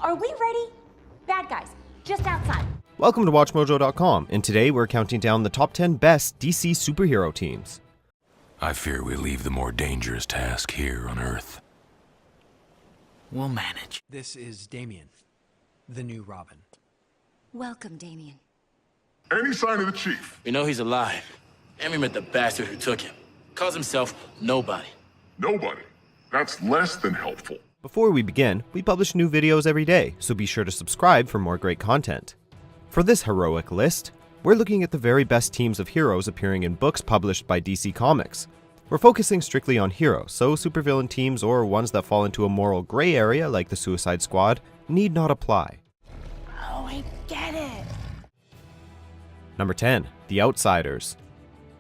Are we ready? Bad guys, just outside. Welcome to WatchMojo.com, and today we're counting down the top 10 best DC superhero teams. I fear we leave the more dangerous task here on Earth. We'll manage. This is Damien, the new Robin. Welcome, Damien. Any sign of the chief? We know he's alive. And we met the bastard who took him. Calls himself Nobody. Nobody. That's less than helpful. Before we begin, we publish new videos every day, so be sure to subscribe for more great content. For this heroic list, we're looking at the very best teams of heroes appearing in books published by DC Comics. We're focusing strictly on heroes, so supervillain teams or ones that fall into a moral gray area like the Suicide Squad need not apply. Oh, I get it. Number 10. The Outsiders.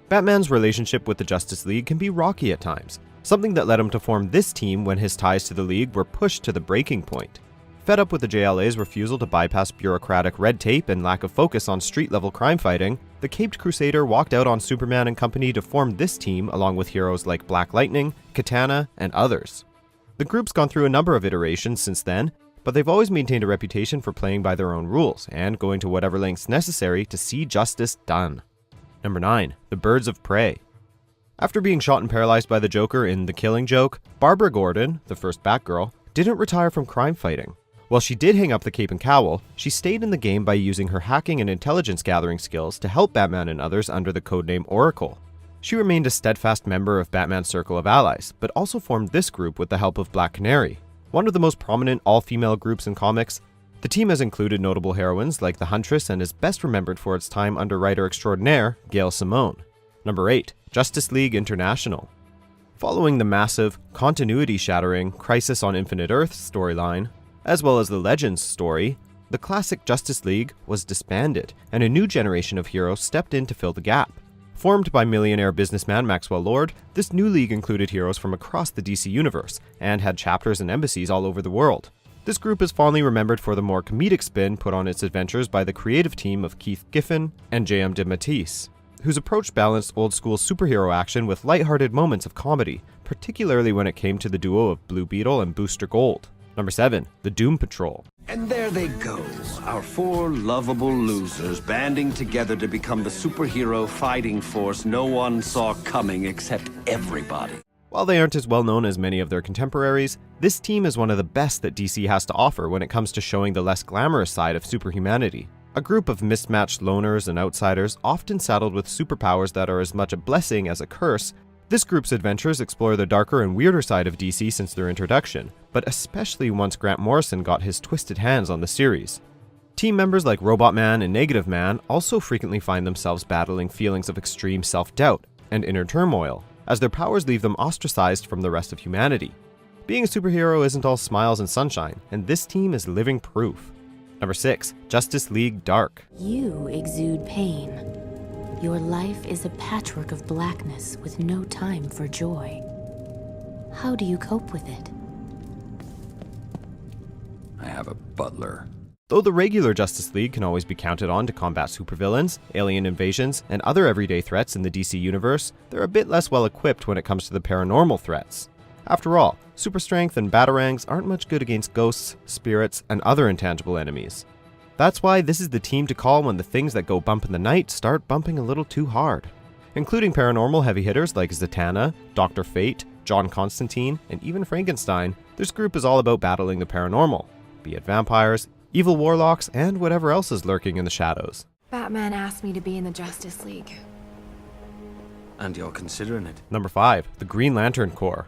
Batman's relationship with the Justice League can be rocky at times, something that led him to form this team when his ties to the League were pushed to the breaking point. Fed up with the JLA's refusal to bypass bureaucratic red tape and lack of focus on street-level crime fighting, the Caped Crusader walked out on Superman and company to form this team along with heroes like Black Lightning, Katana, and others. The group's gone through a number of iterations since then, but they've always maintained a reputation for playing by their own rules and going to whatever lengths necessary to see justice done. Number 9. The Birds of Prey. After being shot and paralyzed by the Joker in The Killing Joke, Barbara Gordon, the first Batgirl, didn't retire from crime fighting. While she did hang up the cape and cowl, she stayed in the game by using her hacking and intelligence gathering skills to help Batman and others under the codename Oracle. She remained a steadfast member of Batman's circle of allies, but also formed this group with the help of Black Canary, one of the most prominent all-female groups in comics. The team has included notable heroines like the Huntress and is best remembered for its time under writer extraordinaire Gail Simone. Number 8. Justice League International. Following the massive, continuity-shattering Crisis on Infinite Earths storyline, as well as the Legends story, the classic Justice League was disbanded, and a new generation of heroes stepped in to fill the gap. Formed by millionaire businessman Maxwell Lord, this new league included heroes from across the DC universe, and had chapters and embassies all over the world. This group is fondly remembered for the more comedic spin put on its adventures by the creative team of Keith Giffen and J.M. DeMatteis, whose approach balanced old-school superhero action with lighthearted moments of comedy, particularly when it came to the duo of Blue Beetle and Booster Gold. Number 7. The Doom Patrol. And there they go, our four lovable losers banding together to become the superhero fighting force no one saw coming except everybody. While they aren't as well known as many of their contemporaries, this team is one of the best that DC has to offer when it comes to showing the less glamorous side of superhumanity. A group of mismatched loners and outsiders, often saddled with superpowers that are as much a blessing as a curse, this group's adventures explore the darker and weirder side of DC since their introduction, but especially once Grant Morrison got his twisted hands on the series. Team members like Robot Man and Negative Man also frequently find themselves battling feelings of extreme self-doubt and inner turmoil, as their powers leave them ostracized from the rest of humanity. Being a superhero isn't all smiles and sunshine, and this team is living proof. Number 6. Justice League Dark. You exude pain. Your life is a patchwork of blackness with no time for joy. How do you cope with it? I have a butler. Though the regular Justice League can always be counted on to combat supervillains, alien invasions, and other everyday threats in the DC universe, they're a bit less well equipped when it comes to the paranormal threats. After all, super strength and batarangs aren't much good against ghosts, spirits, and other intangible enemies. That's why this is the team to call when the things that go bump in the night start bumping a little too hard. Including paranormal heavy hitters like Zatanna, Dr. Fate, John Constantine, and even Frankenstein, this group is all about battling the paranormal, be it vampires, evil warlocks, and whatever else is lurking in the shadows. Batman asked me to be in the Justice League. And you're considering it. Number 5. The Green Lantern Corps.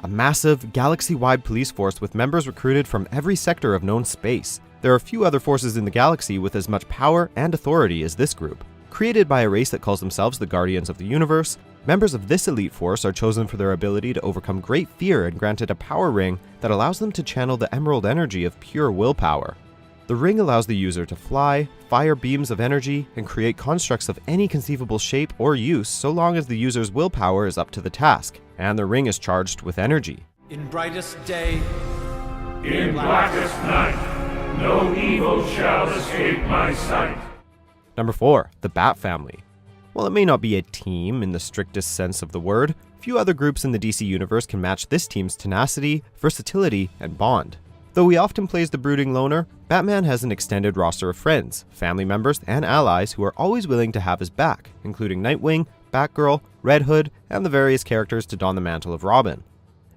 A massive, galaxy-wide police force with members recruited from every sector of known space. There are few other forces in the galaxy with as much power and authority as this group. Created by a race that calls themselves the Guardians of the Universe, members of this elite force are chosen for their ability to overcome great fear and granted a power ring that allows them to channel the emerald energy of pure willpower. The ring allows the user to fly, fire beams of energy, and create constructs of any conceivable shape or use so long as the user's willpower is up to the task, and the ring is charged with energy. In brightest day, in blackest night, no evil shall escape my sight. Number 4. The Bat Family. While it may not be a team in the strictest sense of the word, few other groups in the DC universe can match this team's tenacity, versatility, and bond. Though he often plays the brooding loner, Batman has an extended roster of friends, family members, and allies who are always willing to have his back, including Nightwing, Batgirl, Red Hood, and the various characters to don the mantle of Robin.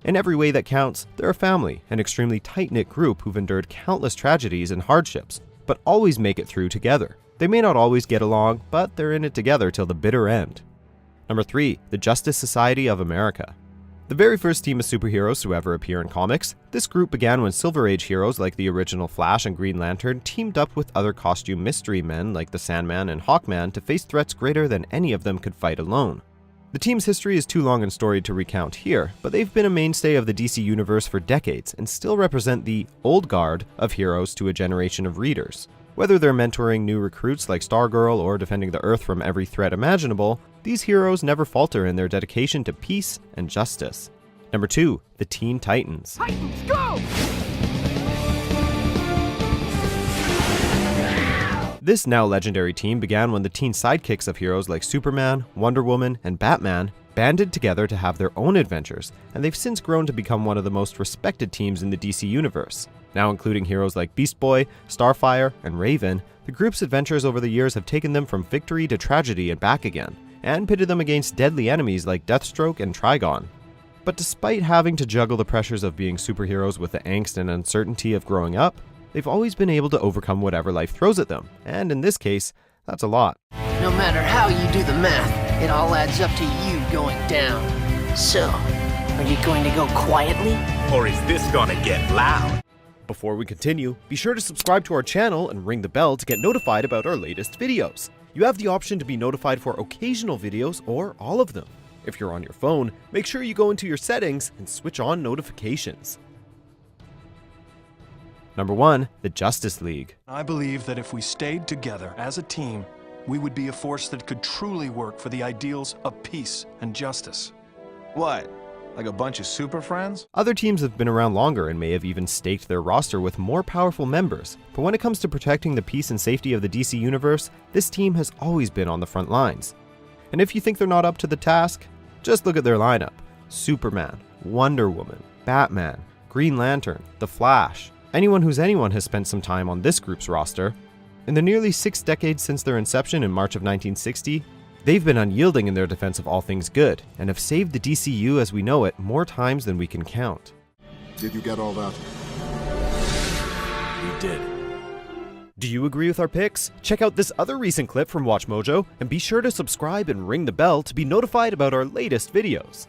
In every way that counts, they're a family, an extremely tight-knit group who've endured countless tragedies and hardships, but always make it through together. They may not always get along, but they're in it together till the bitter end. Number 3, the Justice Society of America. The very first team of superheroes to ever appear in comics, this group began when Silver Age heroes like the original Flash and Green Lantern teamed up with other costume mystery men like the Sandman and Hawkman to face threats greater than any of them could fight alone. The team's history is too long and storied to recount here, but they've been a mainstay of the DC Universe for decades and still represent the old guard of heroes to a generation of readers. Whether they're mentoring new recruits like Stargirl or defending the Earth from every threat imaginable, these heroes never falter in their dedication to peace and justice. Number 2, the Teen Titans. Titans, go! This now legendary team began when the teen sidekicks of heroes like Superman, Wonder Woman, and Batman banded together to have their own adventures, and they've since grown to become one of the most respected teams in the DC Universe. Now including heroes like Beast Boy, Starfire, and Raven, the group's adventures over the years have taken them from victory to tragedy and back again, and pitted them against deadly enemies like Deathstroke and Trigon. But despite having to juggle the pressures of being superheroes with the angst and uncertainty of growing up, they've always been able to overcome whatever life throws at them, and in this case, that's a lot. No matter how you do the math, it all adds up to you going down. So, are you going to go quietly? Or is this gonna get loud? Before we continue, be sure to subscribe to our channel and ring the bell to get notified about our latest videos. You have the option to be notified for occasional videos or all of them. If you're on your phone, make sure you go into your settings and switch on notifications. Number 1, the Justice League. I believe that if we stayed together as a team, we would be a force that could truly work for the ideals of peace and justice. What? Like a bunch of super friends? Other teams have been around longer and may have even staked their roster with more powerful members, but when it comes to protecting the peace and safety of the DC Universe, this team has always been on the front lines. And if you think they're not up to the task, just look at their lineup. Superman, Wonder Woman, Batman, Green Lantern, The Flash. Anyone who's anyone has spent some time on this group's roster. In the nearly 6 decades since their inception in March of 1960, they've been unyielding in their defense of all things good, and have saved the DCU as we know it more times than we can count. Did you get all that? We did. Do you agree with our picks? Check out this other recent clip from WatchMojo, and be sure to subscribe and ring the bell to be notified about our latest videos.